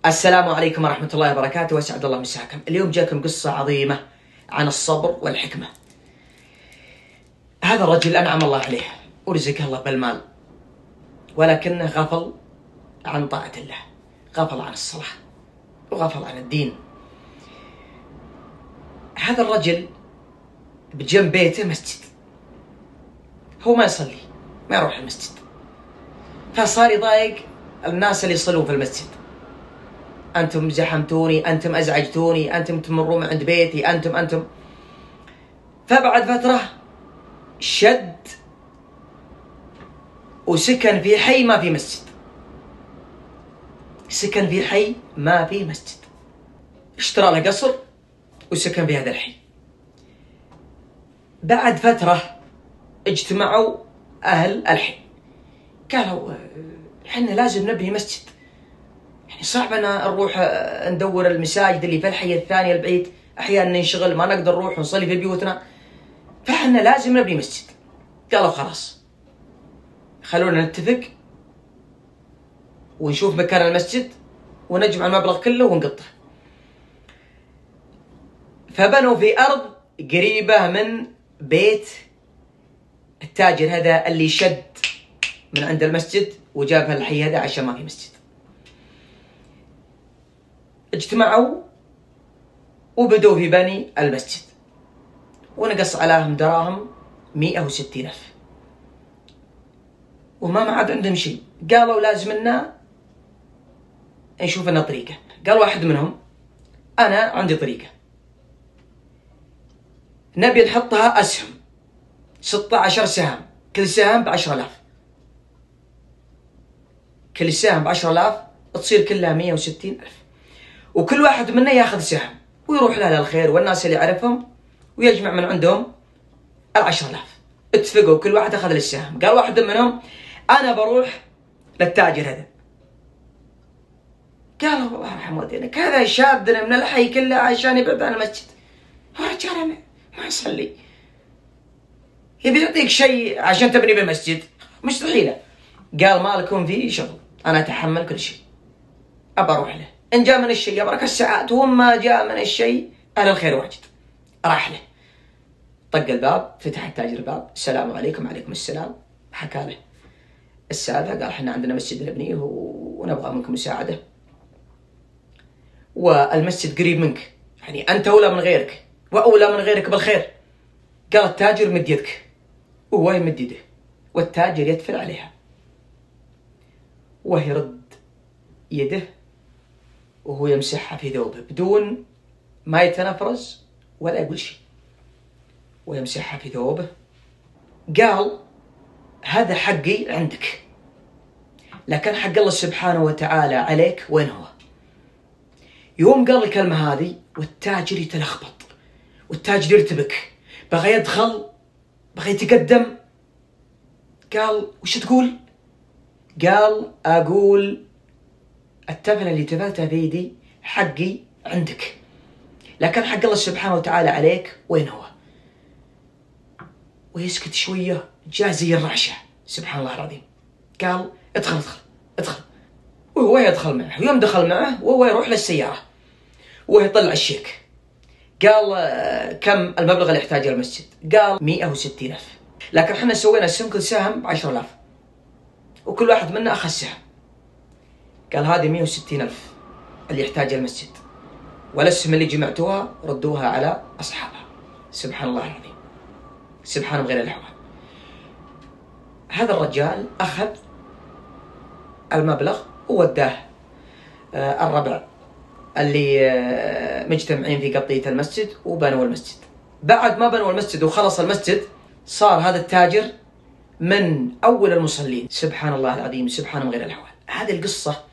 السلام عليكم ورحمة الله وبركاته، واسعد الله مساكم. اليوم جاكم قصة عظيمة عن الصبر والحكمة. هذا الرجل أنعم الله عليه ورزقه الله بالمال، ولكنه غفل عن طاعة الله، غفل عن الصلاة وغفل عن الدين. هذا الرجل بجنب بيته مسجد، هو ما يصلي، ما يروح المسجد، فصار يضايق الناس اللي يصلون في المسجد. أنتم زحمتوني، أنتم أزعجتوني، أنتم تمرون عند بيتي، أنتم. فبعد فترة شد وسكن في حي ما في مسجد، سكن في حي ما في مسجد، اشترى له قصر وسكن في هذا الحي. بعد فترة اجتمعوا أهل الحي، قالوا احنا لازم نبني مسجد، يعني صعب أنا نروح ندور المساجد اللي في الحي الثاني البعيد، أحيانا ننشغل ما نقدر نروح ونصلي في بيوتنا، فاحنا لازم نبني مسجد. قالوا خلاص خلونا نتفق ونشوف مكان المسجد ونجمع المبلغ كله ونقطه. فبنوا في أرض قريبة من بيت التاجر هذا اللي شد من عند المسجد وجابها الحي هذا عشان ما في مسجد. اجتمعوا وبدوا في بني المسجد، ونقص عليهم دراهم 160,000، وما عاد عندهم شيء. قالوا لازم لنا نشوف لنا طريقة. قال واحد منهم أنا عندي طريقة، نبي نحطها أسهم، 16 سهم، كل سهم ب10,000، كل سهم ب10,000 تصير كلها 160,000، وكل واحد منا ياخذ سهم ويروح له للخير والناس اللي يعرفهم ويجمع من عندهم 10,000. اتفقوا كل واحد أخذ السهم. قال واحد منهم أنا بروح للتاجر هذا. قالوا الله يرحم والدينك، هذا شادنا من الحي كله عشان يبعد عن المسجد، رجال ما يصلي، يبي يعطيك شيء عشان تبني بالمسجد، مستحيلة. قال ما لكم فيه شغل، أنا أتحمل كل شيء، أبى أروح له، إن جاء من الشيء أبرك الساعات، وما جاء من الشيء أهل الخير واجد. راح له، طق الباب، فتح التاجر الباب، السلام عليكم. وعليكم السلام. حكى له السالفة، قال احنا عندنا مسجد نبنيه ونبغى منكم مساعدة، والمسجد قريب منك، يعني أنت أولى من غيرك وأولى من غيرك بالخير. قال التاجر مد يدك، وهو يمد يده، والتاجر يتفل عليها، وهو يرد يده وهو يمسحها في ثوبه بدون ما يتنفرز ولا يقول شيء، ويمسحها في ثوبه. قال هذا حقي عندك، لكن حق الله سبحانه وتعالى عليك وين هو؟ يوم قال الكلمة هذه والتاجر يتلخبط، والتاجر يرتبك، بغى يدخل، بغى يتقدم. قال وش تقول؟ قال أقول التفلة اللي تفلتها في يدي حقي عندك، لكن حق الله سبحانه وتعالى عليك وين هو؟ ويسكت شوية، جاء زي الرعشة، سبحان الله العظيم. قال ادخل ادخل ادخل، وهو يدخل معه، ويوم دخل معه وهو يروح للسيارة وهو يطلع الشيك. قال كم المبلغ اللي يحتاجه المسجد؟ قال 160,000، لكن احنا سوينا سهم، كل سهم ب10,000، وكل واحد منا أخذ سهم. قال هذه 160,000 اللي يحتاجها المسجد، والاسهم اللي جمعتوها ردوها على أصحابها. سبحان الله العظيم، سبحان غير الحوال. هذا الرجال أخذ المبلغ ووداه الربع اللي مجتمعين في قبطية المسجد، وبنوا المسجد. بعد ما بنوا المسجد وخلص المسجد، صار هذا التاجر من أول المصلين. سبحان الله العظيم، سبحان غير الحوال. هذه القصة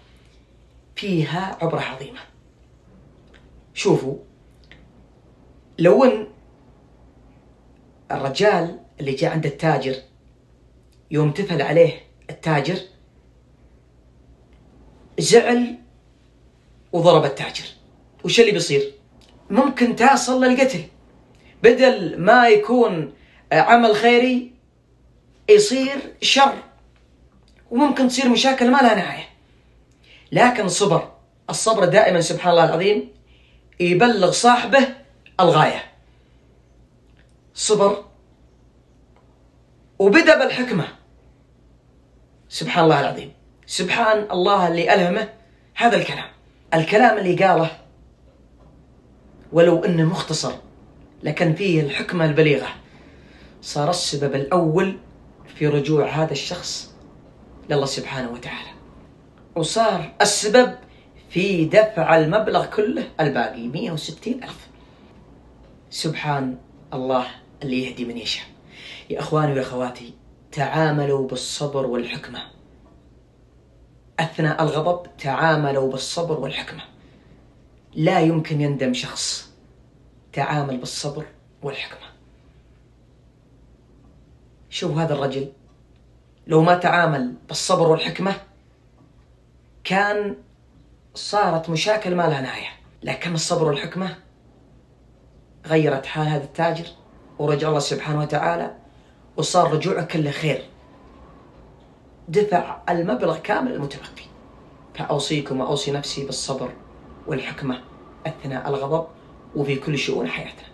فيها عبرة عظيمة. شوفوا، لو ان الرجال اللي جاء عند التاجر يوم تفل عليه التاجر زعل وضرب التاجر، وش اللي بيصير؟ ممكن تصل للقتل، بدل ما يكون عمل خيري يصير شر، وممكن تصير مشاكل ما لها نهاية. لكن صبر الصبر دائما سبحان الله العظيم يبلغ صاحبه الغاية. صبر وبدأ بالحكمة. سبحان الله العظيم، سبحان الله اللي ألهمه هذا الكلام اللي قاله ولو أنه مختصر لكن فيه الحكمة البليغة، صار السبب الأول في رجوع هذا الشخص لله سبحانه وتعالى، وصار السبب في دفع المبلغ كله الباقي 160,000. سبحان الله اللي يهدي من يشاء. يا أخواني وأخواتي، تعاملوا بالصبر والحكمة أثناء الغضب، تعاملوا بالصبر والحكمة. لا يمكن يندم شخص تعامل بالصبر والحكمة. شوف هذا الرجل لو ما تعامل بالصبر والحكمة كان صارت مشاكل ما لها نهاية، لكن الصبر والحكمة غيرت حال هذا التاجر ورجع الله سبحانه وتعالى، وصار رجوعه كله خير، دفع المبلغ كامل المتبقي. فأوصيكم وأوصي نفسي بالصبر والحكمة أثناء الغضب وفي كل شؤون حياتنا.